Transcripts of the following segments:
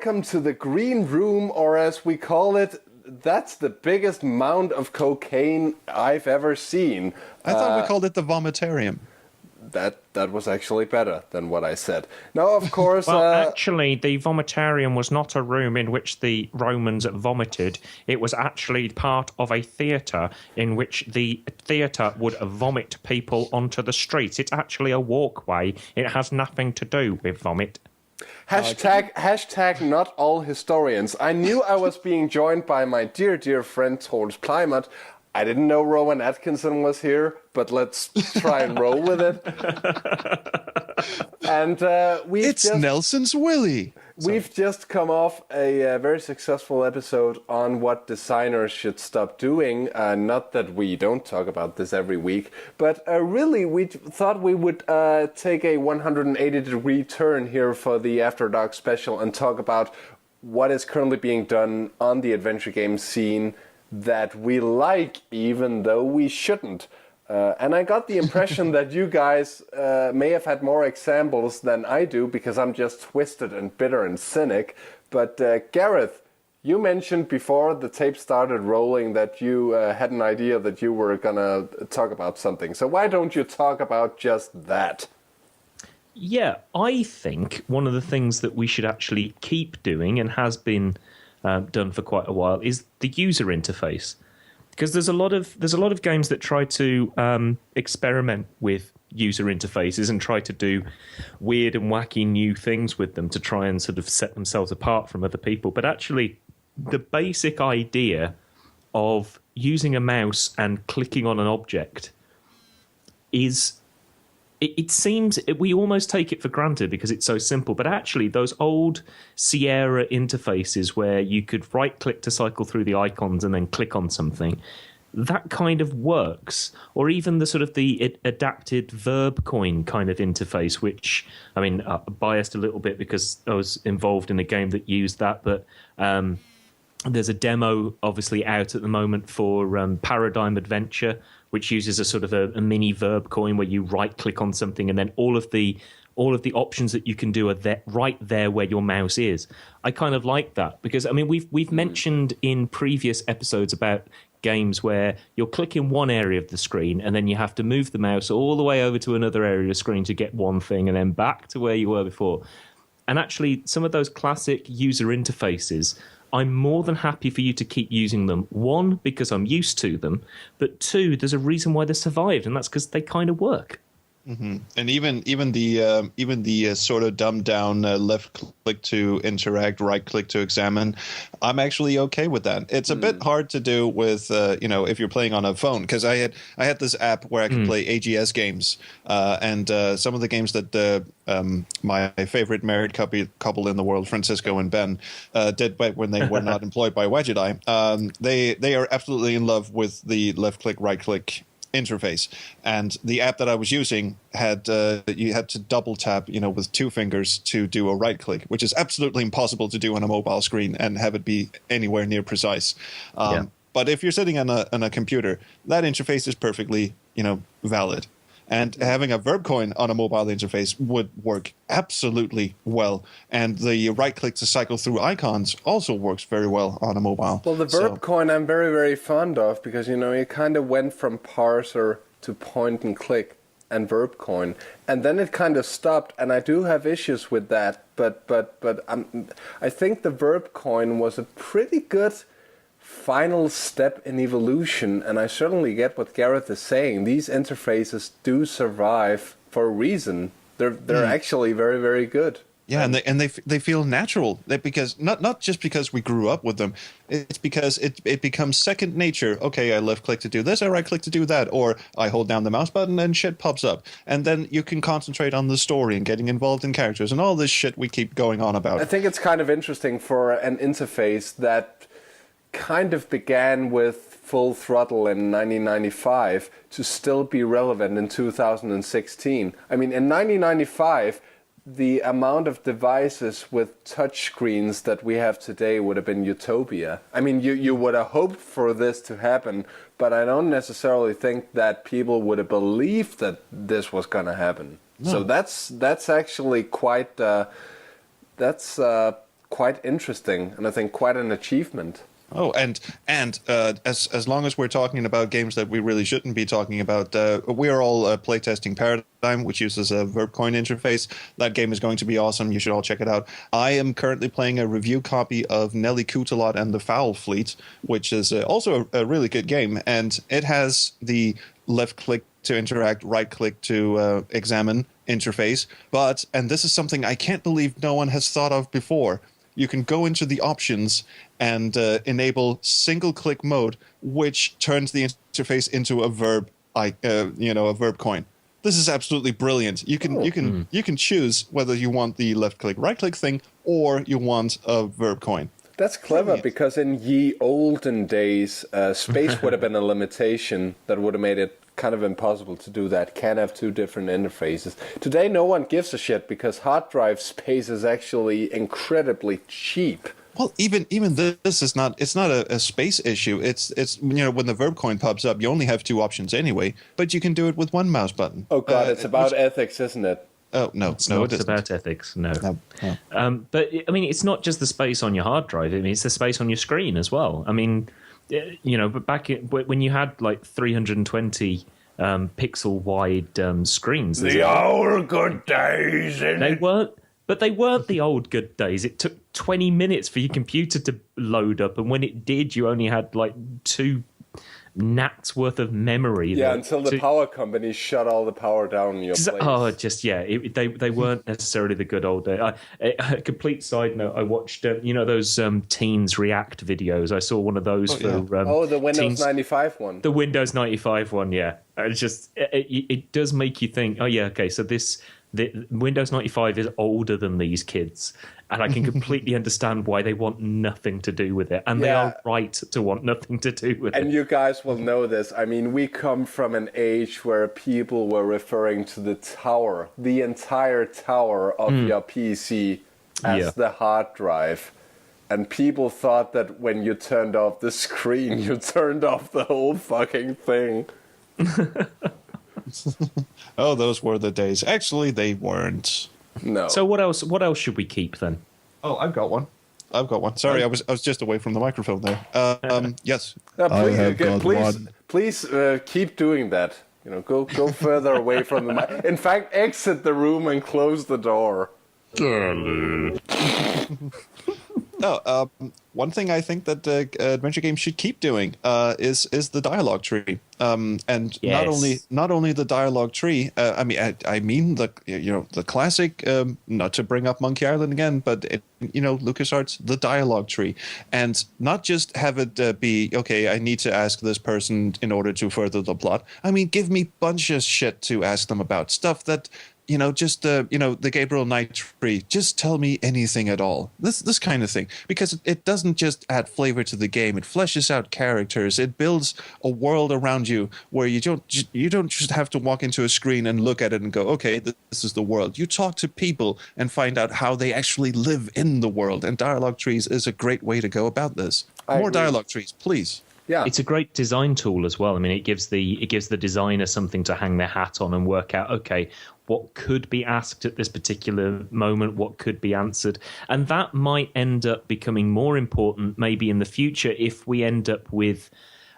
welcome to the Green Room, or as we call it, that's the biggest mound of cocaine I've ever seen. I thought we called it the vomitarium. That was actually better than what I said. Now, of course... Well, actually, the vomitarium was not a room in which the Romans vomited. It was actually part of a theatre in which the theatre would vomit people onto the streets. It's actually a walkway. It has nothing to do with vomit. Hashtag not all historians. I knew I was being joined by my dear friend Torns Plymouth. I didn't know Rowan Atkinson was here, but let's try and roll with it. And it's Nelson's Willie. We've just come off a very successful episode on what designers should stop doing. Not that we don't talk about this every week, but really we thought we would take a 180-degree turn here for the After Dark special and talk about what is currently being done on the adventure game scene that we like, even though we shouldn't. And I got the impression that you guys may have had more examples than I do, because I'm just twisted and bitter and cynic. But Gareth, you mentioned before the tape started rolling that you had an idea that you were going to talk about something. So why don't you talk about just that? Yeah, I think one of the things that we should actually keep doing, and has been done for quite a while, is the user interface, because there's a lot of games that try to experiment with user interfaces and try to do weird and wacky new things with them to try and sort of set themselves apart from other people. But actually, the basic idea of using a mouse and clicking on an object is... It seems we almost take it for granted because it's so simple, but actually those old Sierra interfaces where you could right-click to cycle through the icons and then click on something, that kind of works. Or even the sort of the adapted VerbCoin kind of interface, which, I mean, biased a little bit because I was involved in a game that used that, but there's a demo obviously out at the moment for Paradigm Adventure, which uses a sort of a mini VerbCoin where you right-click on something and then all of the options that you can do are right there where your mouse is. I kind of like that because, I mean, we've mentioned in previous episodes about games where you're clicking one area of the screen and then you have to move the mouse all the way over to another area of the screen to get one thing and then back to where you were before. And actually, some of those classic user interfaces, I'm more than happy for you to keep using them. One, because I'm used to them, but two, there's a reason why they survived, and that's because they kind of work. Mm-hmm. And even the sort of dumbed down left click to interact, right click to examine, I'm actually okay with that. It's a bit hard to do with if you're playing on a phone, because I had this app where I could play AGS games, and some of the games that my favorite married couple in the world, Francisco and Ben, did back when they were not employed by Wadget Eye. They are absolutely in love with the left click, right click interface, and the app that I was using had you had to double tap with two fingers to do a right click, which is absolutely impossible to do on a mobile screen and have it be anywhere near precise. But if you're sitting on a computer, that interface is perfectly valid. And having a VerbCoin on a mobile interface would work absolutely well. And the right-click to cycle through icons also works very well on a mobile. Well, the VerbCoin I'm very, very fond of because, you kind of went from parser to point and click and VerbCoin. And then it kind of stopped, and I do have issues with that. But I think the VerbCoin was a pretty good final step in evolution, and I certainly get what Gareth is saying. These interfaces do survive for a reason. They're actually very, very good. Yeah, and they feel natural. Because not just because we grew up with them, it's because it becomes second nature. Okay, I left click to do this, I right click to do that, or I hold down the mouse button and shit pops up, and then you can concentrate on the story and getting involved in characters and all this shit we keep going on about. I think it's kind of interesting for an interface that kind of began with Full Throttle in 1995 to still be relevant in 2016. I mean, in 1995, the amount of devices with touchscreens that we have today would have been utopia. I mean, you would have hoped for this to happen, but I don't necessarily think that people would have believed that this was going to happen. No. So that's actually quite quite interesting, and I think quite an achievement. Oh, and as long as we're talking about games that we really shouldn't be talking about, we are all playtesting Paradigm, which uses a VerбCoin interface. That game is going to be awesome. You should all check it out. I am currently playing a review copy of Nelly Kutalot and the Foul Fleet, which is also a really good game, and it has the left click to interact, right click to examine interface. But, and this is something I can't believe no one has thought of before, you can go into the options and enable single-click mode, which turns the interface into a verb, a VerбCoin. This is absolutely brilliant. You can choose whether you want the left-click, right-click thing, or you want a VerbCoin. That's clever, because in ye olden days, space would have been a limitation that would have made it kind of impossible to do that. Can't have two different interfaces. Today, no one gives a shit because hard drive space is actually incredibly cheap. Well, even this is not. It's not a space issue. It's when the VerbCoin pops up, you only have two options anyway, but you can do it with one mouse button. Oh God, it's about ethics, isn't it? Oh no, it's no, not it isn't. about ethics. No. No. But I mean, it's not just the space on your hard drive. I mean, it's the space on your screen as well. I mean, but back when you had like 320 pixel wide screens, the old good days. They weren't the old good days. It took 20 minutes for your computer to load up, and when it did, you only had like 2 nats worth of memory. Yeah, until the power company shut all the power down in your place. Oh, they weren't necessarily the good old days. A complete side note: I watched those teens react videos. I saw one of those the Windows 95 one. The Windows 95 one, yeah. It's just it does make you think. Oh yeah, okay. So the Windows 95 is older than these kids, and I can completely understand why they want nothing to do with it, and they are right to want nothing to do with it. And you guys will know this. I mean, we come from an age where people were referring to the tower, the entire tower of your PC, as the hard drive. And people thought that when you turned off the screen, you turned off the whole fucking thing. Oh, those were the days. Actually, they weren't. No. So what else? What else should we keep then? Oh, I've got one. Sorry, I was just away from the microphone there. Yes. Please keep doing that. Go further away from the mic. In fact, exit the room and close the door. No, one thing I think that adventure games should keep doing is the dialogue tree, and yes. not only the dialogue tree. I mean the classic. Not to bring up Monkey Island again, but LucasArts, the dialogue tree, and not just have it be okay. I need to ask this person in order to further the plot. I mean, give me bunch of shit to ask them about, stuff that. The Gabriel Knight tree. Just tell me anything at all. This kind of thing, because it doesn't just add flavor to the game. It fleshes out characters. It builds a world around you where you don't just have to walk into a screen and look at it and go, okay, this is the world. You talk to people and find out how they actually live in the world. And dialogue trees is a great way to go about this. More dialogue trees, please. Yeah. It's a great design tool as well. I mean, it gives the designer something to hang their hat on and work out, okay, what could be asked at this particular moment, what could be answered. And that might end up becoming more important maybe in the future if we end up with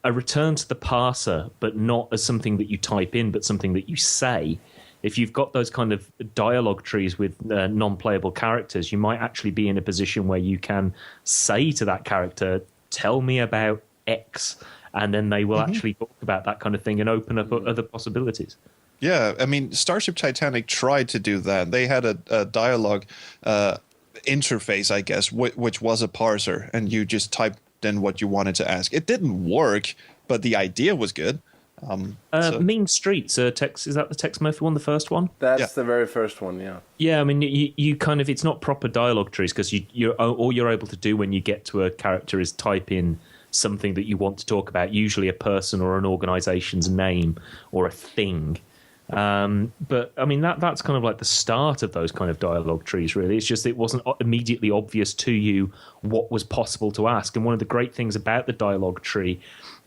a return to the parser, but not as something that you type in, but something that you say. If you've got those kind of dialogue trees with non-playable characters, you might actually be in a position where you can say to that character, tell me about X, and then they will actually talk about that kind of thing and open up other possibilities. Yeah, I mean, Starship Titanic tried to do that. They had a dialogue interface, I guess, which was a parser, and you just typed in what you wanted to ask. It didn't work, but the idea was good. Mean Streets, Tex, is that the Tex Murphy one, the first one? That's the very first one, yeah. Yeah, I mean, you kind of, it's not proper dialogue trees, because all you're able to do when you get to a character is type in something that you want to talk about, usually a person or an organization's name or a thing. But I mean, that's kind of like the start of those kind of dialogue trees, really. It's just it wasn't immediately obvious to you what was possible to ask. And one of the great things about the dialogue tree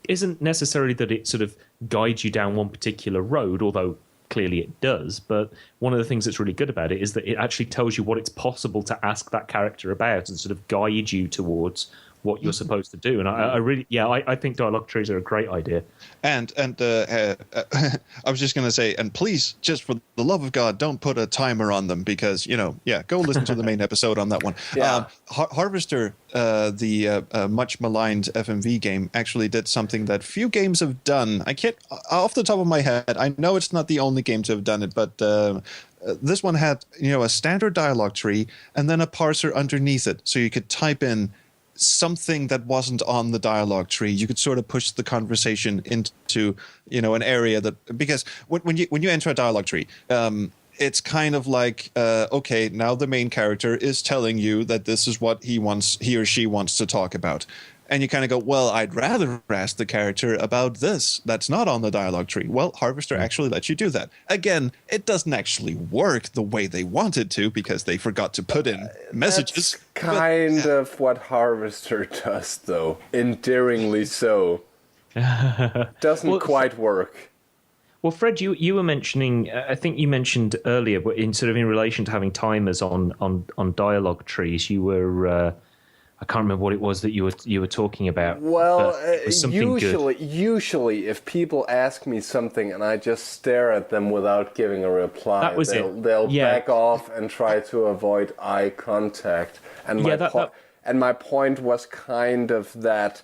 isn't necessarily that it sort of guides you down one particular road, although clearly it does. But one of the things that's really good about it is that it actually tells you what it's possible to ask that character about and sort of guide you towards what you're supposed to do. And I think dialogue trees are a great idea. And I was just going to say, and please, just for the love of God, don't put a timer on them because, go listen to the main episode on that one. Yeah. Harvester, the much maligned FMV game, actually did something that few games have done. I can't, off the top of my head, I know it's not the only game to have done it, but this one had, a standard dialogue tree and then a parser underneath it. So you could type in something that wasn't on the dialogue tree. You could sort of push the conversation into an area that, because when you enter a dialogue tree, it's kind of like okay, now the main character is telling you that this is what he or she wants to talk about. And you kind of go, well, I'd rather ask the character about this that's not on the dialogue tree. Well, Harvester actually lets you do that. Again, it doesn't actually work the way they wanted to because they forgot to put in messages. That's kind of what Harvester does, though. Endearingly so. Doesn't quite work. Well, Fred, you were mentioning, I think you mentioned earlier, but in relation to having timers on dialogue trees, you were... I can't remember what it was that you were talking about. Well, usually, if people ask me something and I just stare at them without giving a reply, they'll back off and try to avoid eye contact. And my point was kind of that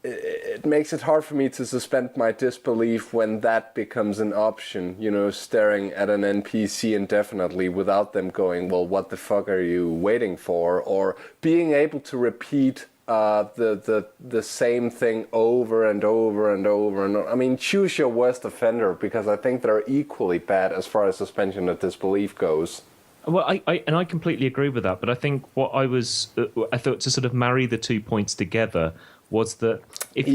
it makes it hard for me to suspend my disbelief when that becomes an option, staring at an NPC indefinitely without them going, well, what the fuck are you waiting for? Or being able to repeat the same thing over and over and over and over. I mean, choose your worst offender, because I think they're equally bad as far as suspension of disbelief goes. Well, I completely agree with that, but I think what I thought to sort of marry the 2 points together was that if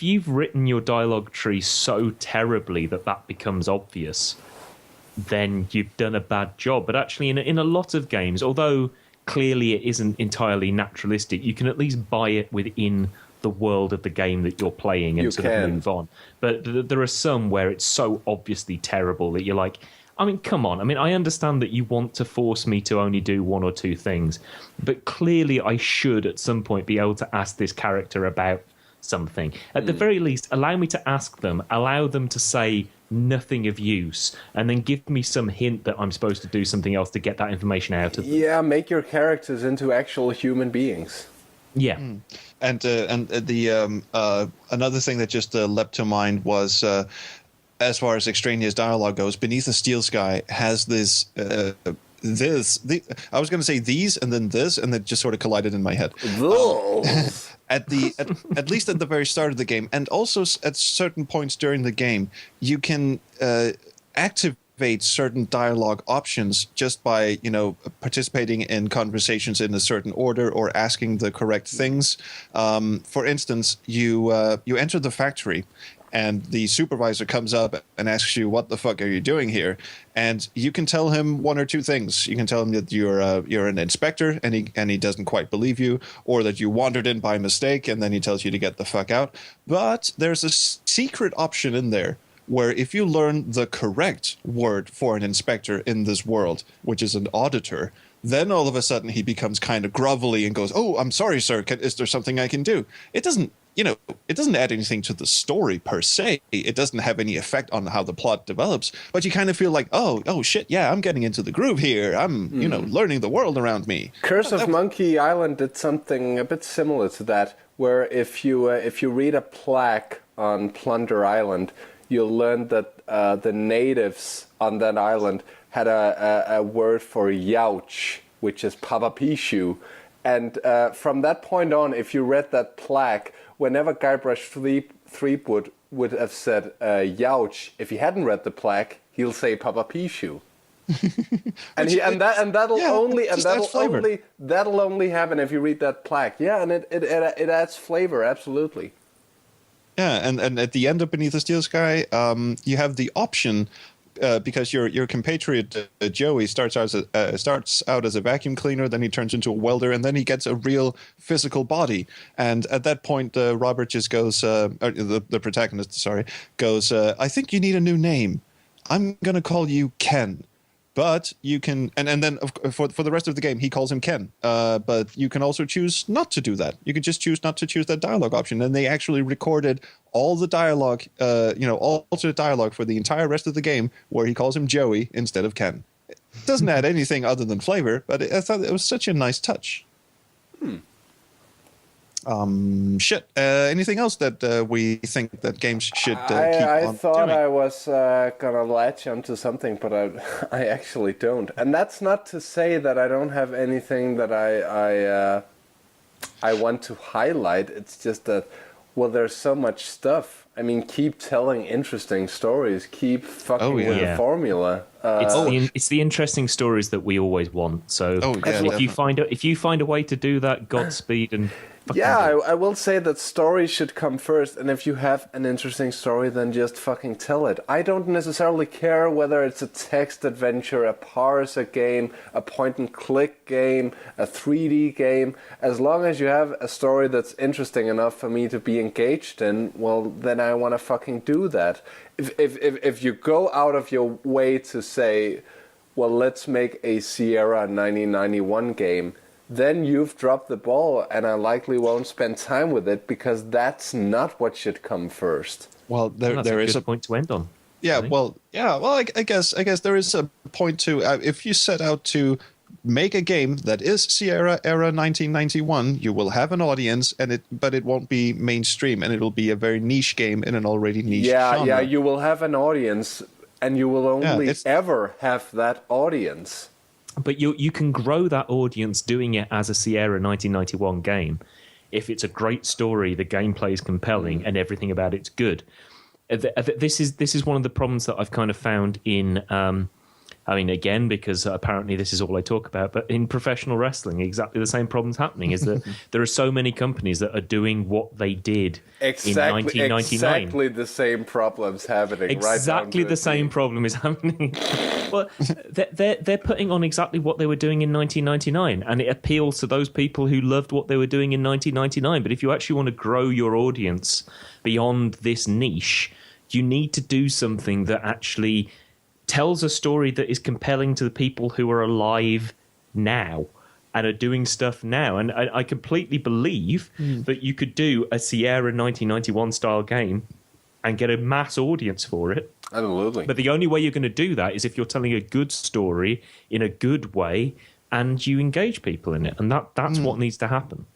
you've written your dialogue tree so terribly that becomes obvious, then you've done a bad job. But actually, in a lot of games, although clearly it isn't entirely naturalistic, you can at least buy it within the world of the game that you're playing and of move on. But there are some where it's so obviously terrible that you're like, I mean, come on. I mean, I understand that you want to force me to only do one or two things, but clearly I should at some point be able to ask this character about something. At the very least, allow me to ask them, allow them to say nothing of use, and then give me some hint that I'm supposed to do something else to get that information out of them. Yeah, make your characters into actual human beings. Yeah. And the another thing that just leapt to mind was, as far as extraneous dialogue goes, Beneath the Steel Sky has this. I was going to say these and then this, and then just sort of collided in my head. At least at the very start of the game, and also at certain points during the game, you can activate certain dialogue options just by participating in conversations in a certain order or asking the correct things. For instance, you enter the factory, and the supervisor comes up and asks you, what the fuck are you doing here? And you can tell him one or two things. You can tell him that you're an inspector and he doesn't quite believe you, or that you wandered in by mistake and then he tells you to get the fuck out. But there's a secret option in there where if you learn the correct word for an inspector in this world, which is an auditor, then all of a sudden he becomes kind of grovelly and goes, oh, I'm sorry, sir. Is there something I can do? It doesn't add anything to the story per se. It doesn't have any effect on how the plot develops, but you kind of feel like, oh shit, yeah, I'm getting into the groove here. I'm, learning the world around me. Curse of Monkey Island did something a bit similar to that, where if you read a plaque on Plunder Island, you'll learn that the natives on that island had a word for youch, which is Papapishu. And from that point on, if you read that plaque, whenever Guybrush Threepwood would have said youch, if he hadn't read the plaque, he'll say Papapishu. That'll only happen if you read that plaque. Yeah, and it adds flavor, absolutely. Yeah, and at the end of Beneath the Steel Sky, you have the option, because your compatriot Joey starts out as a vacuum cleaner, then he turns into a welder, and then he gets a real physical body. And at that point, Robert just goes, the protagonist, sorry, goes, I think you need a new name. I'm gonna call you Ken. But you can, and then for the rest of the game, he calls him Ken. But you can also choose not to do that. You can just choose not to choose that dialogue option. And they actually recorded all the dialogue, all alternate dialogue for the entire rest of the game, where he calls him Joey instead of Ken. It doesn't add anything other than flavor, but I thought it was such a nice touch. Anything else that we think that games should keep I on thought doing? I was gonna latch onto something, but I actually don't. And that's not to say that I don't have anything that I want to highlight. It's just that, well, there's so much stuff. I mean, keep telling interesting stories. Keep fucking with the formula. It's the interesting stories that we always want. So if you find a way to do that, Godspeed and. Yeah, I will say that stories should come first, and if you have an interesting story, then just fucking tell it. I don't necessarily care whether it's a text adventure, a parser game, a point-and-click game, a 3D game. As long as you have a story that's interesting enough for me to be engaged in, well, then I want to fucking do that. If you go out of your way to say, well, let's make a Sierra 1991 game, then you've dropped the ball, and I likely won't spend time with it, because that's not what should come first. Well, there is a point to end on. Yeah, I guess there is a point to if you set out to make a game that is Sierra era 1991, you will have an audience, but it won't be mainstream, and it'll be a very niche game in an already niche genre. Yeah, you will have an audience, and you will only ever have that audience. But you can grow that audience doing it as a Sierra 1991 game. If it's a great story, the gameplay is compelling, and everything about it's good. This is one of the problems that I've kind of found in. Again, because apparently this is all I talk about, but in professional wrestling, exactly the same problem's happening. Is that there are so many companies that are doing what they did in 1999. Exactly the same problem's happening. Exactly the same problem is happening. Well, they're putting on exactly what they were doing in 1999, and it appeals to those people who loved what they were doing in 1999. But if you actually want to grow your audience beyond this niche, you need to do something that actually tells a story that is compelling to the people who are alive now and are doing stuff now. And I completely believe that you could do a Sierra 1991 style game and get a mass audience for it. Absolutely. But the only way you're going to do that is if you're telling a good story in a good way and you engage people in it. And that's what needs to happen.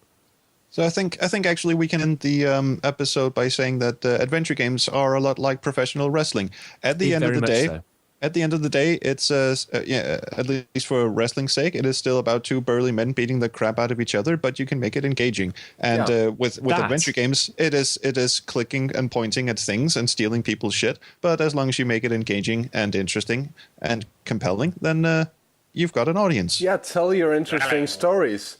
So I think actually we can end the episode by saying that adventure games are a lot like professional wrestling. At the end of the day. So. At the end of the day, it's at least for wrestling's sake, it is still about two burly men beating the crap out of each other, but you can make it engaging. And with adventure games, it is clicking and pointing at things and stealing people's shit. But as long as you make it engaging and interesting and compelling, then you've got an audience. Yeah, tell your interesting stories,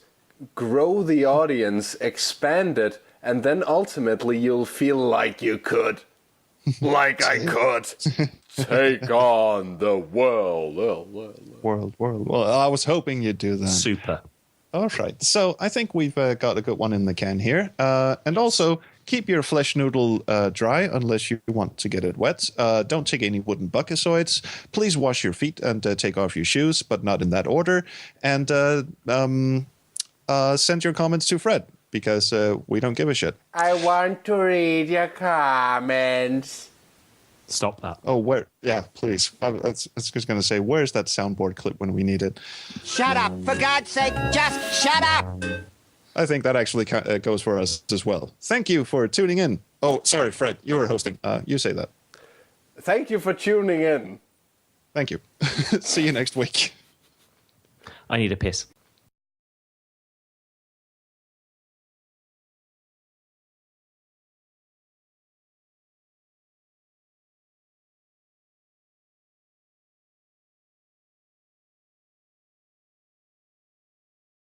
grow the audience, expand it, and then ultimately you'll feel like you could, like I could. Take on the world. World. Well, I was hoping you'd do that. Super. All right. So I think we've got a good one in the can here. And also, keep your flesh noodle dry unless you want to get it wet. Don't take any wooden buckasoids. Please wash your feet and take off your shoes, but not in that order. And send your comments to Fred, because we don't give a shit. I want to read your comments. Stop that. Oh, where? Yeah, please. I was just going to say, where's that soundboard clip when we need it? Shut up. For God's sake, just shut up. I think that actually goes for us as well. Thank you for tuning in. Oh, sorry, Fred, you were hosting. You say that. Thank you for tuning in. Thank you. See you next week. I need a piss.